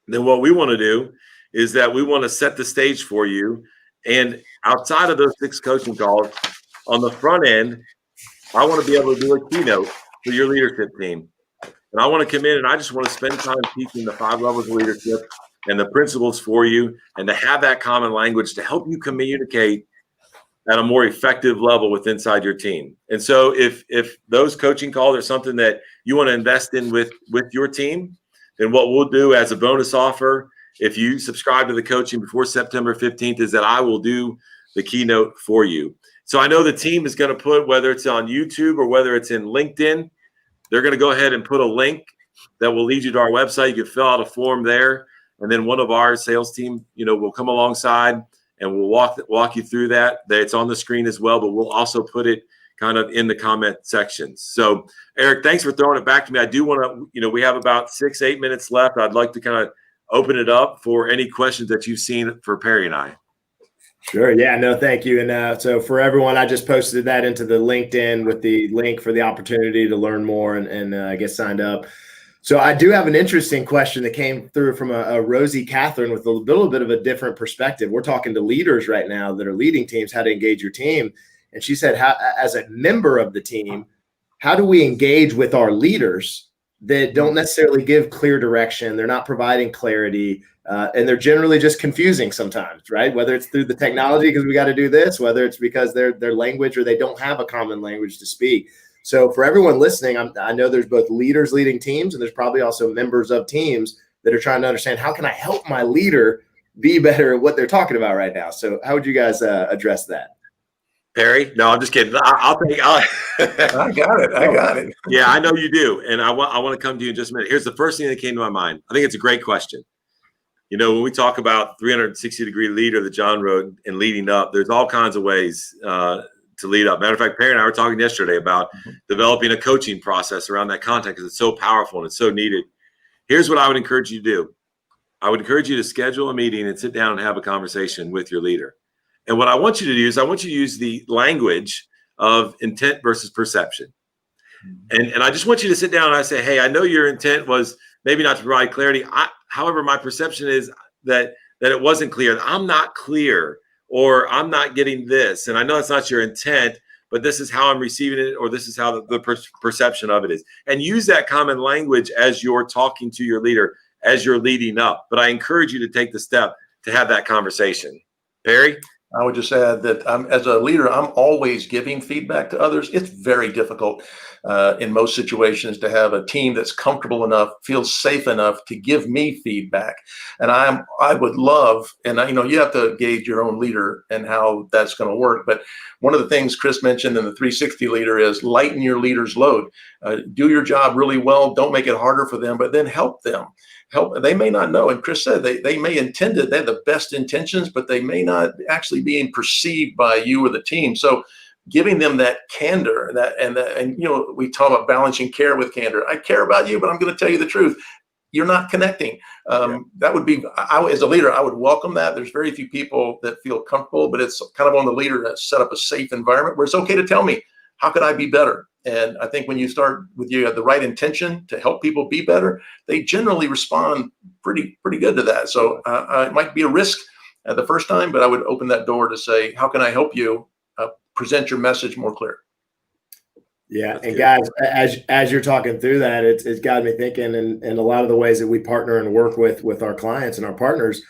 B: then what we want to do is that we want to set the stage for you. And outside of those 6 coaching calls, on the front end, I want to be able to do a keynote for your leadership team. And I want to come in and I just want to spend time teaching the 5 levels of leadership and the principles for you, and to have that common language to help you communicate at a more effective level with inside your team. And so if those coaching calls are something that you want to invest in with your team, then what we'll do as a bonus offer, if you subscribe to the coaching before September 15th, is that I will do the keynote for you. So I know the team is going to put, whether it's on YouTube or whether it's in LinkedIn, they're going to go ahead and put a link that will lead you to our website. You can fill out a form there. And then one of our sales team, will come alongside and we'll walk you through that. It's on the screen as well, but we'll also put it kind of in the comment sections. So Eric, thanks for throwing it back to me. I do want to, we have about 6-8 minutes left. I'd like to kind of open it up for any questions that you've seen for Perry and I.
A: Sure. Yeah, no, thank you. And so for everyone, I just posted that into the LinkedIn with the link for the opportunity to learn more and get signed up. So I do have an interesting question that came through from a Rosie Catherine with a little bit of a different perspective. We're talking to leaders right now that are leading teams, how to engage your team. And she said, how, as a member of the team, how do we engage with our leaders that don't necessarily give clear direction? They're not providing clarity, and they're generally just confusing sometimes, right? Whether it's through the technology because we got to do this, whether it's because their language or they don't have a common language to speak. So for everyone listening, I know there's both leaders leading teams and there's probably also members of teams that are trying to understand, how can I help my leader be better at what they're talking about right now? So how would you guys address that?
B: Perry? No, I'm just kidding. I
C: got it.
B: Yeah, I know you do. And I want to come to you in just a minute. Here's the first thing that came to my mind. I think it's a great question. When we talk about 360-degree leader that John wrote and leading up, there's all kinds of ways to lead up. Matter of fact, Perry and I were talking yesterday about developing a coaching process around that content because it's so powerful and it's so needed. Here's what I would encourage you to do. I would encourage you to schedule a meeting and sit down and have a conversation with your leader. And what I want you to do is I want you to use the language of intent versus perception. And I just want you to sit down and I say, hey, I know your intent was maybe not to provide clarity. However, my perception is that it wasn't clear. I'm not clear, or I'm not getting this. And I know it's not your intent, but this is how I'm receiving it, or this is how the perception of it is. And use that common language as you're talking to your leader, as you're leading up. But I encourage you to take the step to have that conversation. Perry?
C: I would just add that as a leader, I'm always giving feedback to others. It's very difficult in most situations to have a team that's comfortable enough, feels safe enough to give me feedback. And I would love, and you have to gauge your own leader and how that's going to work. But one of the things Chris mentioned in the 360 leader is lighten your leader's load. Do your job really well. Don't make it harder for them, but then help them. They may not know, and Chris said they may intend it. They have the best intentions, but they may not actually being perceived by you or the team. So giving them that candor, and we talk about balancing care with candor. I care about you, but I'm going to tell you the truth. You're not connecting. That would be, as a leader, I would welcome that. There's very few people that feel comfortable, but it's kind of on the leader to set up a safe environment where it's okay to tell me, how could I be better? And I think when you start with you have the right intention to help people be better, they generally respond pretty good to that. So it might be a risk at the first time, but I would open that door to say, how can I help you present your message more clear?
A: Yeah. And guys, as you're talking through that, it's got me thinking, and a lot of the ways that we partner and work with our clients and our partners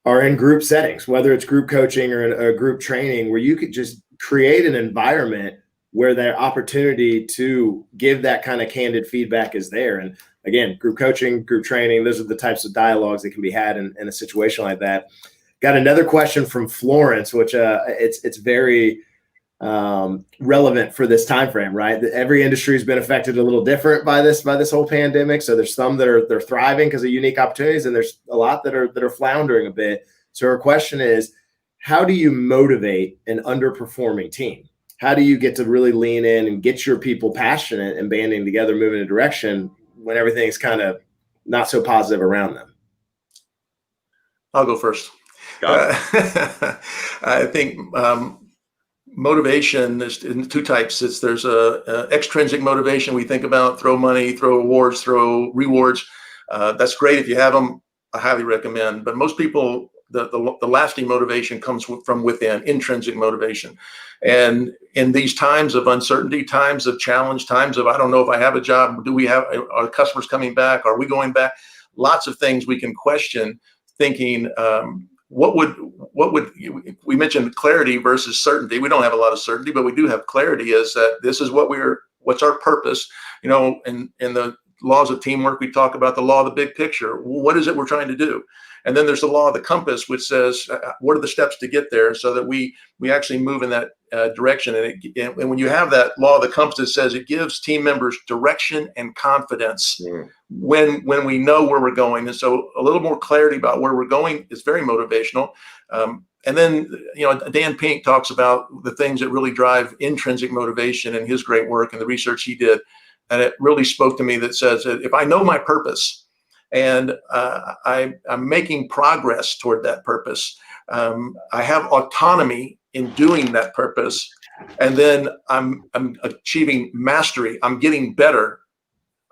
A: are in group settings, whether it's group coaching or a group training, where you could just create an environment where their opportunity to give that kind of candid feedback is there. And again, group coaching, group training, those are the types of dialogues that can be had in a situation like that. Got another question from Florence, which it's very relevant for this time frame, right? Every industry has been affected a little different by this whole pandemic. So there's some that they're thriving because of unique opportunities, and there's a lot that are floundering a bit. So her question is, how do you motivate an underperforming team? How do you get to really lean in and get your people passionate and banding together, moving in a direction when everything's kind of not so positive around them?
C: I'll go first. I think motivation is in two types. There's a extrinsic motivation. We think about throw money, throw awards, throw rewards. That's great if you have them. I highly recommend. But most people, the lasting motivation comes from within, intrinsic motivation. And in these times of uncertainty, times of challenge, times of I don't know if I have a job, are customers coming back? Are we going back? Lots of things we can question, thinking what would we mentioned clarity versus certainty. We don't have a lot of certainty, but we do have clarity. Is that this is what's our purpose? In the laws of teamwork, we talk about the law of the big picture. What is it we're trying to do? And then there's the law of the compass, which says what are the steps to get there, so that we actually move in that direction. And when you have that law of the compass, it says it gives team members direction and confidence when we know where we're going. And so a little more clarity about where we're going is very motivational. And then Dan Pink talks about the things that really drive intrinsic motivation in his great work and the research he did. And it really spoke to me that says that if I know my purpose, and I'm making progress toward that purpose, I have autonomy in doing that purpose, and then I'm achieving mastery. I'm getting better.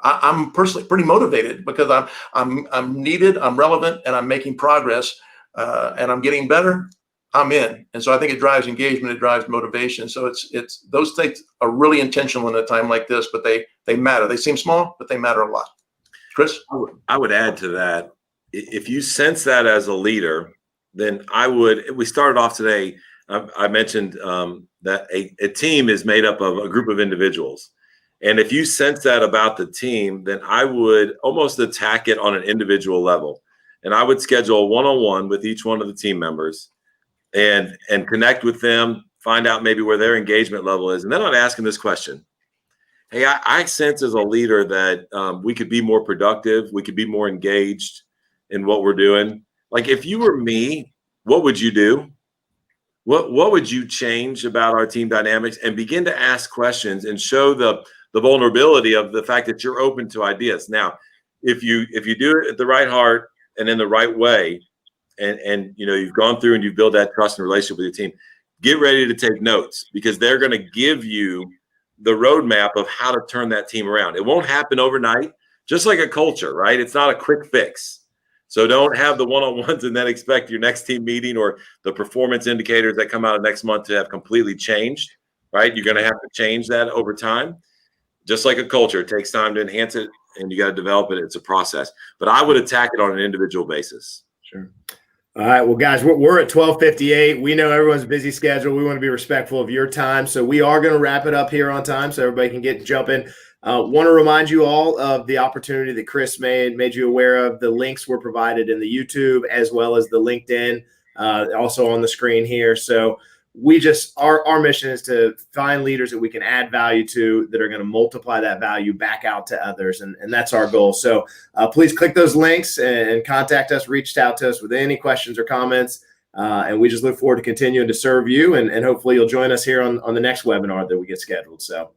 C: I'm personally pretty motivated because I'm needed, I'm relevant, and I'm making progress, and I'm getting better. I'm in, and so I think it drives engagement. It drives motivation. So it's those things are really intentional in a time like this, but they matter. They seem small, but they matter a lot. Chris?
B: I would add to that, if you sense that as a leader, then we started off today, I mentioned that a team is made up of a group of individuals. And if you sense that about the team, then I would almost attack it on an individual level. And I would schedule a one-on-one with each one of the team members and connect with them, find out maybe where their engagement level is. And then I'd ask them this question. Hey, I sense as a leader that we could be more productive. We could be more engaged in what we're doing. Like if you were me, what would you do? What would you change about our team dynamics? And begin to ask questions and show the vulnerability of the fact that you're open to ideas. Now, if you do it at the right heart and in the right way, and you've gone through and you've built that trust and relationship with your team, get ready to take notes, because they're going to give you the roadmap of how to turn that team around. It won't happen overnight, just like a culture, right? It's not a quick fix. So don't have the one-on-ones and then expect your next team meeting or the performance indicators that come out of next month to have completely changed. right? You're going to have to change that over time. Just like a culture, it takes time to enhance it, and you got to develop it. It's a process. But I would attack it on an individual basis.
A: Sure. All right. Well, guys, we're at 12:58. We know everyone's busy schedule. We want to be respectful of your time. So we are going to wrap it up here on time so everybody can get jumping. Want to remind you all of the opportunity that Chris made you aware of. The links were provided in the YouTube as well as the LinkedIn, also on the screen here. So our mission is to find leaders that we can add value to, that are going to multiply that value back out to others. And that's our goal. So please click those links and contact us, reach out to us with any questions or comments. And we just look forward to continuing to serve you. And hopefully you'll join us here on the next webinar that we get scheduled. So